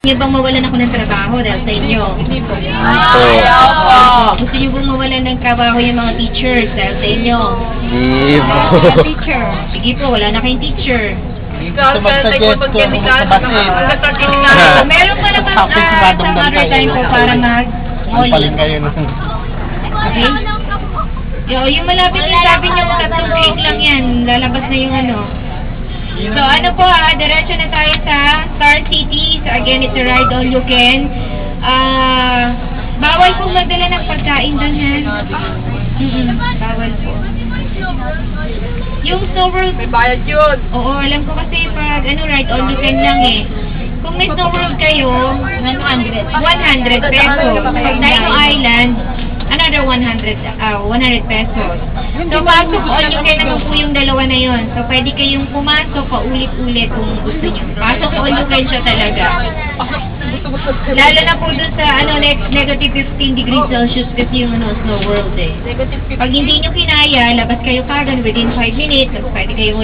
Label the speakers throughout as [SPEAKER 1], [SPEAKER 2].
[SPEAKER 1] Gusto niyo bang mawalan ako ng trabaho dahil sa inyo? Gusto niyo bang mawalan ng trabaho yung mga teachers dahil sa inyo?
[SPEAKER 2] Hindi po.
[SPEAKER 1] Teacher. Sige po, wala na kayong teacher.
[SPEAKER 3] Ikaw, kaya tayo mag-chemical,
[SPEAKER 1] Meron pa naman some other time po para mag-all. Okay? Yung malapit yung sabi niyo, 3 week lang yan. Lalabas na yung ano. So ano po diretso na tayo sa Star City. So again, it's a ride all you can. Bawal pong magdala ng pagkain doon, ha? Bawal po. Yung Snow World,
[SPEAKER 3] may bayad yun.
[SPEAKER 1] oo, alam ko kasi pag ride all you can lang eh. Kung may Snow World kayo, 100 pesos. Pag Dino Island, another 100 pesos. So, pasok all you can naman po yung dalawa na yon. So, pwede kayong pumasok paulit-ulit kung gusto nyo. Pasok all you can siya talaga. Lalo na po dun sa negative 15 degrees Celsius kasi yung Snow World eh. Pag hindi nyo kinaya, labas kayo kagad within 5 minutes. Tapos pwede kayong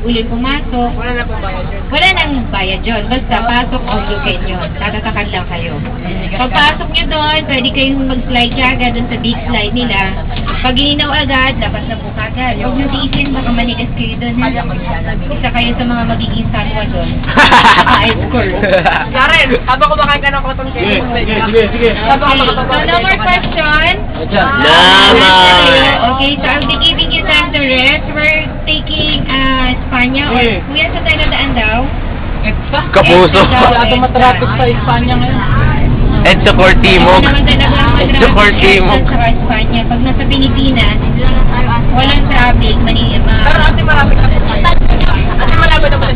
[SPEAKER 1] ulit pumasok.
[SPEAKER 3] Wala na pong bayad yun.
[SPEAKER 1] Wala nang bayad yun. Basta pasok all you can yun. Tatatakan lang kayo. Pagpasok nyo doon, pwede kayong mag-slide kagad dun sa big slide nila. Pag ininaw agad, dapat na po kagad. Huwag nyo tiisin, baka manigas kayo doon. Isa kayo sa mga magiging sanwa doon. Ice core.
[SPEAKER 3] Karen, habang kumakain ka ng cotton candy.
[SPEAKER 2] Sige.
[SPEAKER 1] So, no more question? Okay, so I'll be giving you time to rest. We're taking Espanya or kuya sa tayo nadaan daw?
[SPEAKER 2] Kapuso.
[SPEAKER 1] Wala
[SPEAKER 3] matraffic sa Espanya ngayon.
[SPEAKER 2] Edso Cortimog. Edso Cortimog.
[SPEAKER 1] Sa Espanya. Pag nasa Pilipinas, walang traffic.
[SPEAKER 3] Pero ate marami kasi. Ate marami naman.